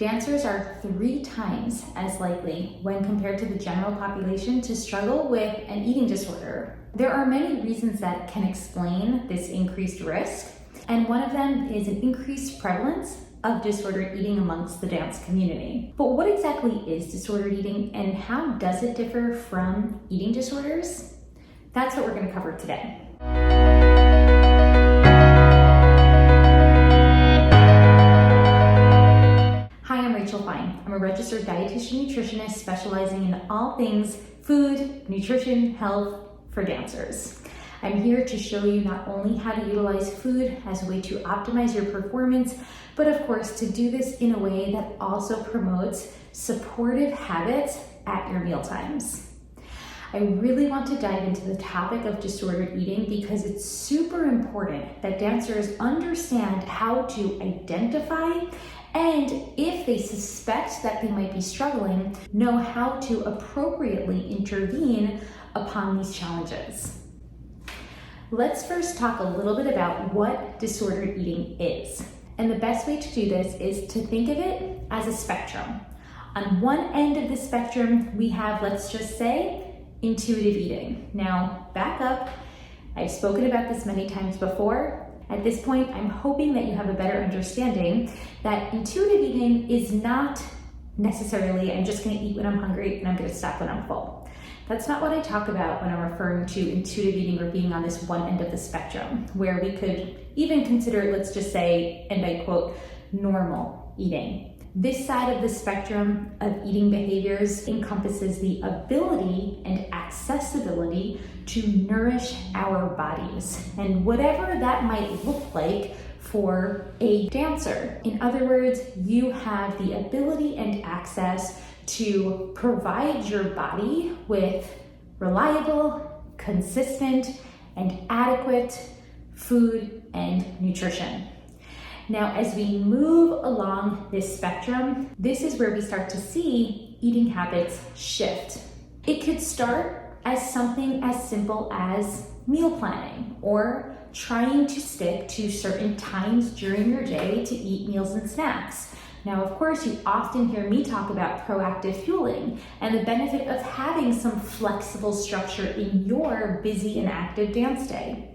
dancers are 3 times as likely when compared to the general population to struggle with an eating disorder. There are many reasons that can explain this increased risk, and one of them is an increased prevalence of disordered eating amongst the dance community. But what exactly is disordered eating and how does it differ from eating disorders? That's what we're going to cover today. Hi, I'm Rachel Fine. I'm a registered dietitian nutritionist specializing in all things food, nutrition, health for dancers. I'm here to show you not only how to utilize food as a way to optimize your performance, but of course to do this in a way that also promotes supportive habits at your meal times. I really want to dive into the topic of disordered eating because it's super important that dancers understand how to identify and if they suspect that they might be struggling, know how to appropriately intervene upon these challenges. Let's first talk a little bit about what disordered eating is. And the best way to do this is to think of it as a spectrum. On one end of the spectrum, we have, let's just say, intuitive eating. Now, back up. I've spoken about this many times before. At this point, I'm hoping that you have a better understanding that intuitive eating is not necessarily, I'm just going to eat when I'm hungry and I'm going to stop when I'm full. That's not what I talk about when I'm referring to intuitive eating or being on this one end of the spectrum, where we could even consider, let's just say, and I quote, normal eating. This side of the spectrum of eating behaviors encompasses the ability and accessibility to nourish our bodies, and whatever that might look like for a dancer. In other words, you have the ability and access to provide your body with reliable, consistent, and adequate food and nutrition. Now, as we move along this spectrum, this is where we start to see eating habits shift. It could start as something as simple as meal planning or trying to stick to certain times during your day to eat meals and snacks. Now, of course, you often hear me talk about proactive fueling and the benefit of having some flexible structure in your busy and active dance day.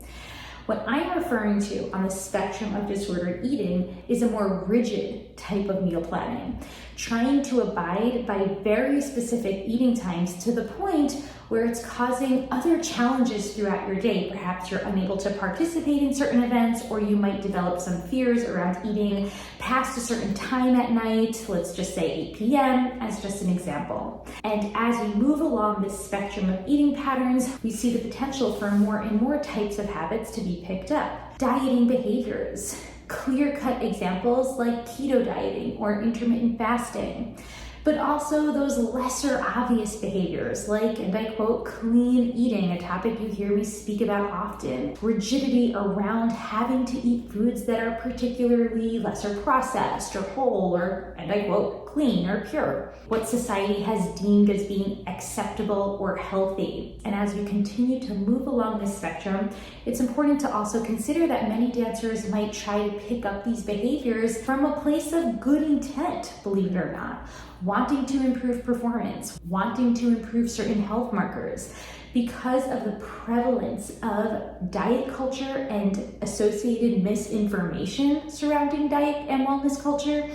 What I'm referring to on the spectrum of disordered eating is a more rigid type of meal planning, trying to abide by very specific eating times to the point where it's causing other challenges throughout your day. Perhaps you're unable to participate in certain events, or you might develop some fears around eating past a certain time at night, let's just say 8 p.m. as just an example. And as we move along this spectrum of eating patterns, we see the potential for more and more types of habits to be picked up. Dieting behaviors, clear-cut examples like keto dieting or intermittent fasting, but also those lesser obvious behaviors like, and I quote, clean eating, a topic you hear me speak about often. Rigidity around having to eat foods that are particularly lesser processed or whole or, and I quote, clean or pure. What society has deemed as being acceptable or healthy. And as we continue to move along this spectrum, it's important to also consider that many dancers might try to pick up these behaviors from a place of good intent, believe it or not. Wanting to improve performance, wanting to improve certain health markers. Because of the prevalence of diet culture and associated misinformation surrounding diet and wellness culture,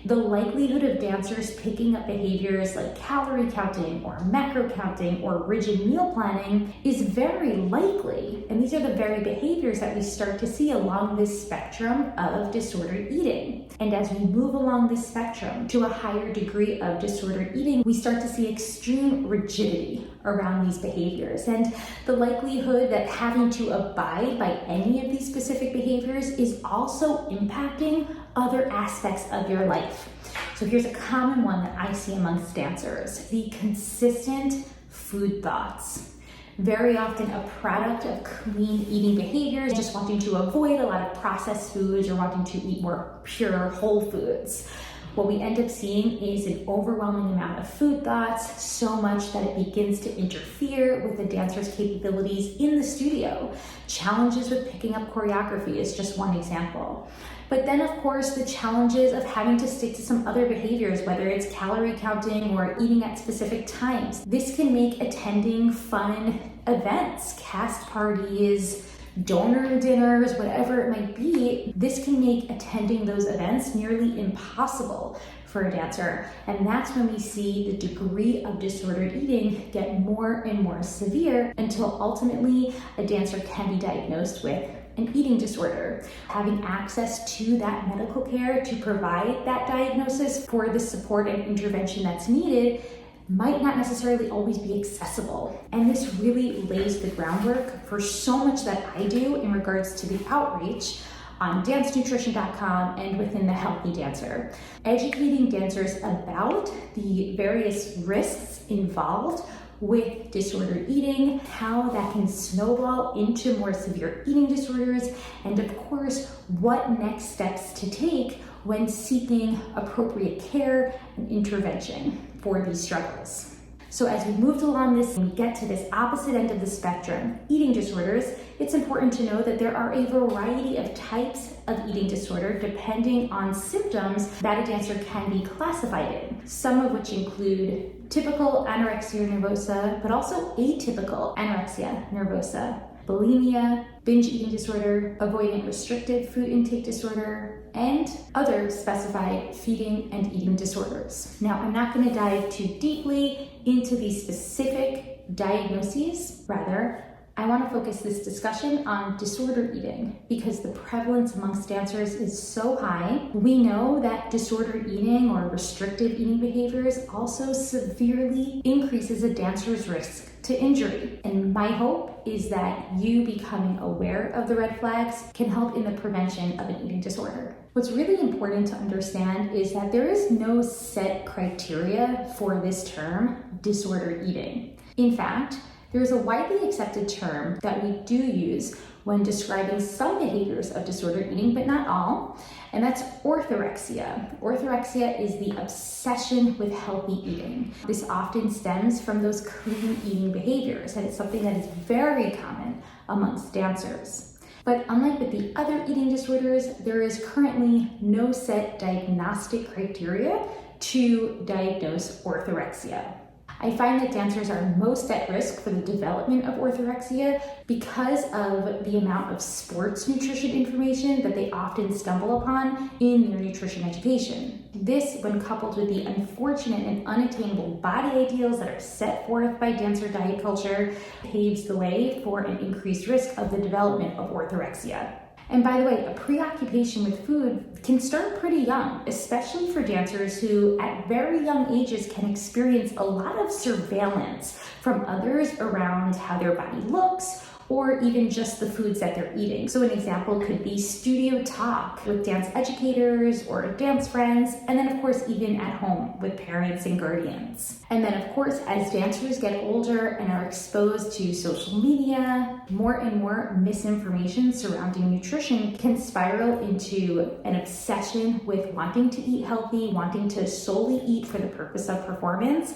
the likelihood of dancers picking up behaviors like calorie counting or macro counting or rigid meal planning is very likely. And these are the very behaviors that we start to see along this spectrum of disordered eating. And as we move along this spectrum to a higher degree of disordered eating, we start to see extreme rigidity around these behaviors. And the likelihood that having to abide by any of these specific behaviors is also impacting other aspects of your life. So here's a common one that I see amongst dancers: the consistent food thoughts. Very often a product of clean eating behaviors, just wanting to avoid a lot of processed foods or wanting to eat more pure whole foods. What we end up seeing is an overwhelming amount of food thoughts, so much that it begins to interfere with the dancer's capabilities in the studio. Challenges with picking up choreography is just one example. But then of course the challenges of having to stick to some other behaviors, whether it's calorie counting or eating at specific times. This can make attending fun events, cast parties, donor dinners, whatever it might be. This can make attending those events nearly impossible for a dancer. And that's when we see the degree of disordered eating get more and more severe until ultimately a dancer can be diagnosed with an eating disorder. Having access to that medical care to provide that diagnosis for the support and intervention that's needed might not necessarily always be accessible. And this really lays the groundwork for so much that I do in regards to the outreach on dancenutrition.com and within the Healthy Dancer. Educating dancers about the various risks involved with disordered eating, how that can snowball into more severe eating disorders, and of course, what next steps to take when seeking appropriate care and intervention for these struggles. So as we moved along this and we get to this opposite end of the spectrum, eating disorders, it's important to know that there are a variety of types of eating disorder depending on symptoms that a dancer can be classified in, some of which include typical anorexia nervosa, but also atypical anorexia nervosa, bulimia, binge eating disorder, avoidant restricted food intake disorder, and other specified feeding and eating disorders. Now, I'm not going to dive too deeply into these specific diagnoses. Rather, I want to focus this discussion on disordered eating because the prevalence amongst dancers is so high. We know that disordered eating or restrictive eating behaviors also severely increases a dancer's risk to injury. And my hope is that you becoming aware of the red flags can help in the prevention of an eating disorder. What's really important to understand is that there is no set criteria for this term, disordered eating. In fact, there is a widely accepted term that we do use when describing some behaviors of disordered eating, but not all, and that's orthorexia. Orthorexia is the obsession with healthy eating. This often stems from those clean eating behaviors, and it's something that is very common amongst dancers. But unlike with the other eating disorders, there is currently no set diagnostic criteria to diagnose orthorexia. I find that dancers are most at risk for the development of orthorexia because of the amount of sports nutrition information that they often stumble upon in their nutrition education. This, when coupled with the unfortunate and unattainable body ideals that are set forth by dancer diet culture, paves the way for an increased risk of the development of orthorexia. And by the way, a preoccupation with food can start pretty young, especially for dancers who at very young ages can experience a lot of surveillance from others around how their body looks or even just the foods that they're eating. So an example could be studio talk with dance educators or dance friends, and then of course even at home with parents and guardians. And then of course, as dancers get older and are exposed to social media, more and more misinformation surrounding nutrition can spiral into an obsession with wanting to eat healthy, wanting to solely eat for the purpose of performance,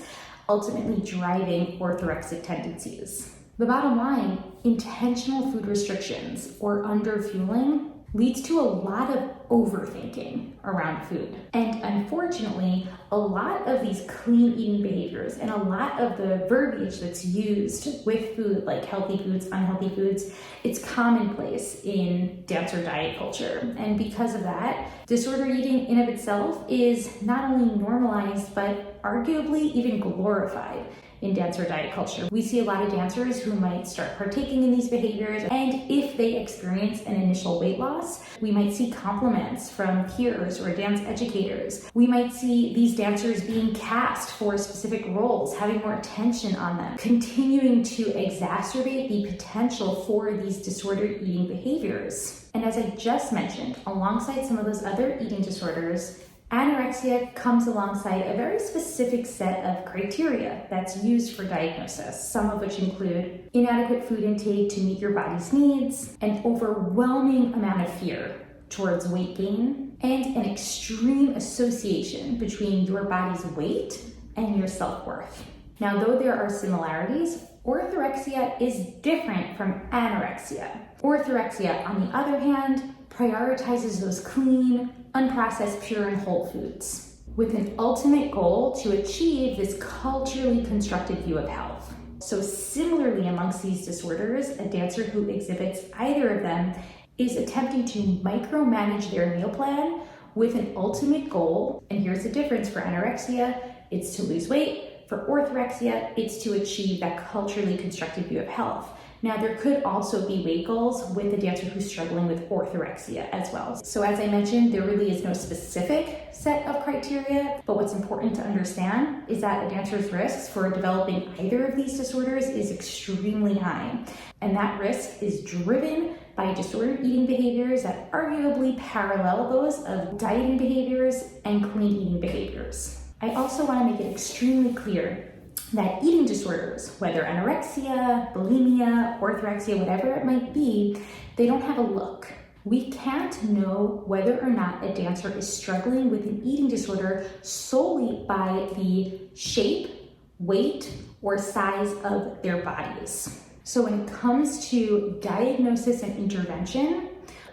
ultimately driving orthorexic tendencies. The bottom line, intentional food restrictions or underfueling leads to a lot of overthinking around food. And unfortunately, a lot of these clean eating behaviors and a lot of the verbiage that's used with food, like healthy foods, unhealthy foods, it's commonplace in dancer diet culture. And because of that, disordered eating in of itself is not only normalized, but arguably even glorified in dancer diet culture. We see a lot of dancers who might start partaking in these behaviors, and if they experience an initial weight loss, we might see compliments from peers or dance educators. We might see these dancers being cast for specific roles, having more attention on them, continuing to exacerbate the potential for these disordered eating behaviors. And as I just mentioned, alongside some of those other eating disorders, anorexia comes alongside a very specific set of criteria that's used for diagnosis, some of which include inadequate food intake to meet your body's needs, an overwhelming amount of fear towards weight gain, and an extreme association between your body's weight and your self-worth. Now, though there are similarities, orthorexia is different from anorexia. Orthorexia, on the other hand, prioritizes those clean, unprocessed, pure, and whole foods, with an ultimate goal to achieve this culturally constructed view of health. So similarly amongst these disorders, a dancer who exhibits either of them is attempting to micromanage their meal plan with an ultimate goal. And here's the difference: for anorexia, it's to lose weight. For orthorexia, it's to achieve that culturally constructed view of health. Now, there could also be weight goals with a dancer who's struggling with orthorexia as well. So as I mentioned, there really is no specific set of criteria, but what's important to understand is that a dancer's risks for developing either of these disorders is extremely high. And that risk is driven by disordered eating behaviors that arguably parallel those of dieting behaviors and clean eating behaviors. I also want to make it extremely clear that eating disorders, whether anorexia, bulimia, orthorexia, whatever it might be, they don't have a look. We can't know whether or not a dancer is struggling with an eating disorder solely by the shape, weight, or size of their bodies. So when it comes to diagnosis and intervention,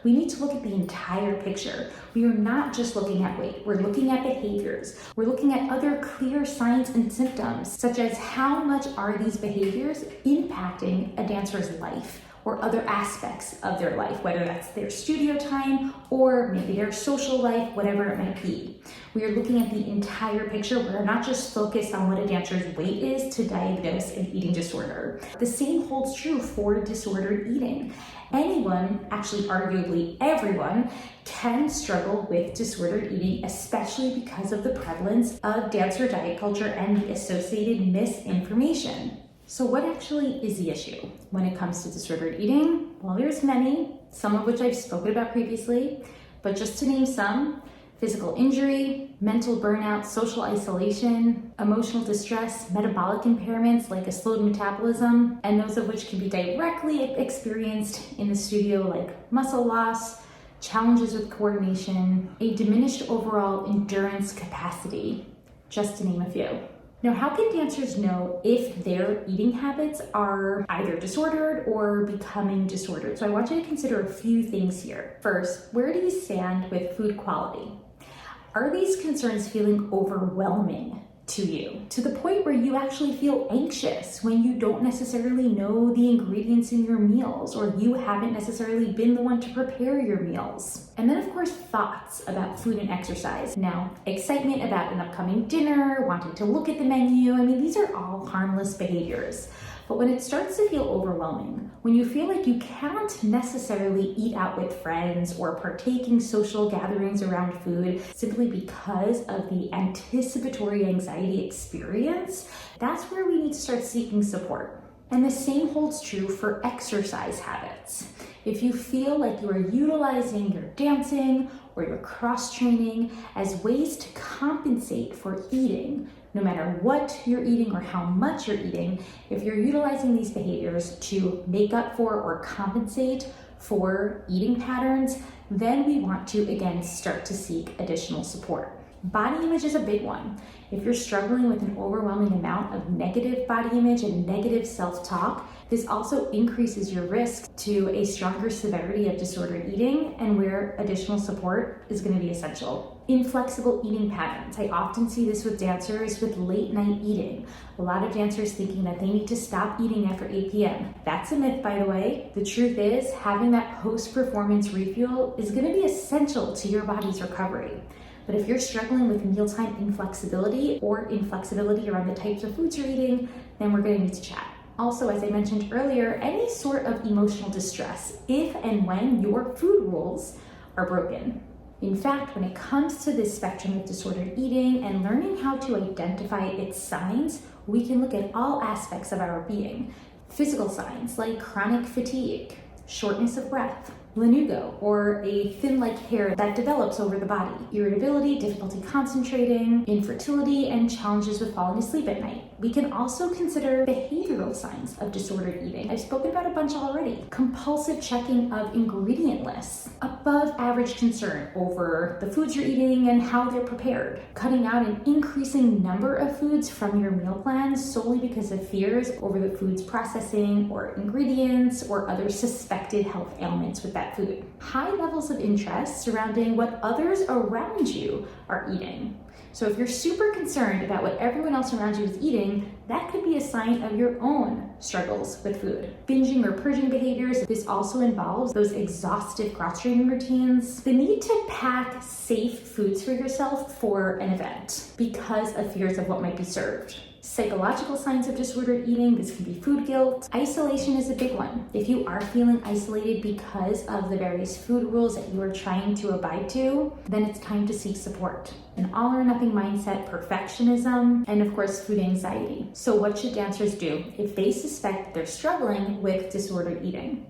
we need to look at the entire picture. We are not just looking at weight, we're looking at behaviors. We're looking at other clear signs and symptoms, such as how much are these behaviors impacting a dancer's life or other aspects of their life, whether that's their studio time or maybe their social life, whatever it might be. We are looking at the entire picture. We're not just focused on what a dancer's weight is to diagnose an eating disorder. The same holds true for disordered eating. Anyone, actually arguably everyone, can struggle with disordered eating, especially because of the prevalence of dancer diet culture and the associated misinformation. So what actually is the issue when it comes to disordered eating? Well, there's many, some of which I've spoken about previously, but just to name some: physical injury, mental burnout, social isolation, emotional distress, metabolic impairments like a slowed metabolism, and those of which can be directly experienced in the studio, like muscle loss, challenges with coordination, a diminished overall endurance capacity, just to name a few. Now, how can dancers know if their eating habits are either disordered or becoming disordered? So I want you to consider a few things here. First, where do you stand with food quality? Are these concerns feeling overwhelming to you, to the point where you actually feel anxious when you don't necessarily know the ingredients in your meals, or you haven't necessarily been the one to prepare your meals? And then, of course, thoughts about food and exercise. Now, excitement about an upcoming dinner, wanting to look at the menu. I mean, these are all harmless behaviors. But when it starts to feel overwhelming, when you feel like you can't necessarily eat out with friends or partake in social gatherings around food simply because of the anticipatory anxiety experience, that's where we need to start seeking support. And the same holds true for exercise habits. If you feel like you are utilizing your dancing or your cross-training as ways to compensate for eating, no matter what you're eating or how much you're eating, if you're utilizing these behaviors to make up for or compensate for eating patterns, then we want to, again, start to seek additional support. Body image is a big one. If you're struggling with an overwhelming amount of negative body image and negative self-talk, this also increases your risk to a stronger severity of disordered eating, and where additional support is going to be essential. Inflexible eating patterns. I often see this with dancers with late night eating. A lot of dancers thinking that they need to stop eating after 8 p.m. That's a myth, by the way. The truth is, having that post-performance refuel is going to be essential to your body's recovery. But if you're struggling with mealtime inflexibility or inflexibility around the types of foods you're eating, then we're going to need to chat. Also, as I mentioned earlier, any sort of emotional distress if and when your food rules are broken. In fact, when it comes to this spectrum of disordered eating and learning how to identify its signs, we can look at all aspects of our being. Physical signs like chronic fatigue, shortness of breath, lanugo, or a thin-like hair that develops over the body, irritability, difficulty concentrating, infertility, and challenges with falling asleep at night. We can also consider behavioral signs of disordered eating. I've spoken about a bunch already. Compulsive checking of ingredient lists, above average concern over the foods you're eating and how they're prepared, cutting out an increasing number of foods from your meal plans solely because of fears over the food's processing or ingredients or other suspected health ailments with that food. High levels of interest surrounding what others around you are eating. So if you're super concerned about what everyone else around you is eating, that could be a sign of your own struggles with food. Binging or purging behaviors, this also involves those exhaustive cross-training routines. The need to pack safe foods for yourself for an event because of fears of what might be served. Psychological signs of disordered eating, this can be food guilt. Isolation is a big one. If you are feeling isolated because of the various food rules that you are trying to abide to, then it's time to seek support. An all or nothing mindset, perfectionism, and of course, food anxiety. So what should dancers do if they suspect they're struggling with disordered eating?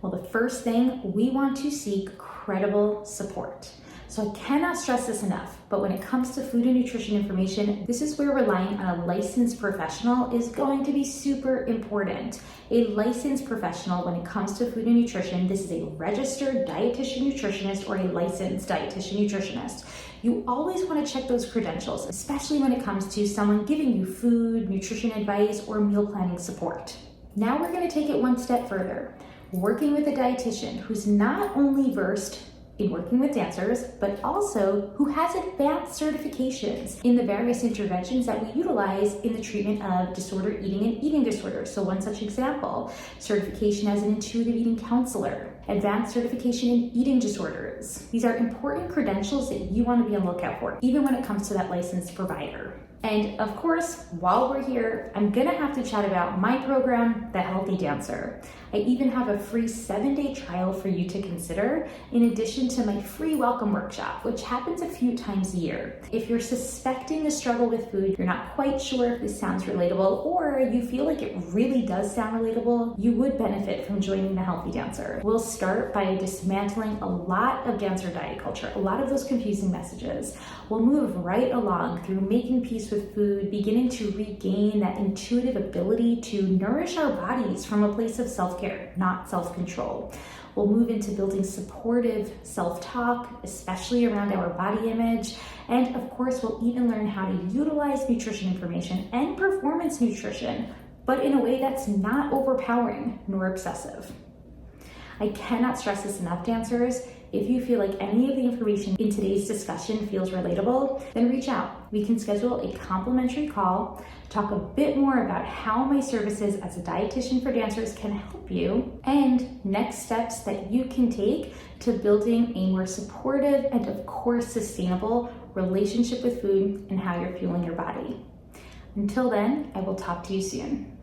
Well, the first thing, we want to seek credible support. So I cannot stress this enough, but when it comes to food and nutrition information, this is where relying on a licensed professional is going to be super important. A licensed professional, when it comes to food and nutrition, this is a registered dietitian nutritionist or a licensed dietitian nutritionist. You always want to check those credentials, especially when it comes to someone giving you food, nutrition advice, or meal planning support. Now we're going to take it one step further. Working with a dietitian who's not only versed in working with dancers, but also who has advanced certifications in the various interventions that we utilize in the treatment of disordered eating and eating disorders. So one such example, certification as an intuitive eating counselor, advanced certification in eating disorders. These are important credentials that you want to be on the lookout for, even when it comes to that licensed provider. And of course, while we're here, I'm gonna have to chat about my program, The Healthy Dancer. I even have a free 7-day trial for you to consider, in addition to my free welcome workshop, which happens a few times a year. If you're suspecting a struggle with food, you're not quite sure if this sounds relatable, or you feel like it really does sound relatable, you would benefit from joining The Healthy Dancer. We'll start by dismantling a lot of dancer diet culture, a lot of those confusing messages. We'll move right along through making peace with food, beginning to regain that intuitive ability to nourish our bodies from a place of self-care, not self-control. We'll move into building supportive self-talk, especially around our body image. And of course, we'll even learn how to utilize nutrition information and performance nutrition, but in a way that's not overpowering nor obsessive. I cannot stress this enough, dancers. If you feel like any of the information in today's discussion feels relatable, then reach out. We can schedule a complimentary call, talk a bit more about how my services as a dietitian for dancers can help you, and next steps that you can take to building a more supportive and of course sustainable relationship with food and how you're fueling your body. Until then, I will talk to you soon.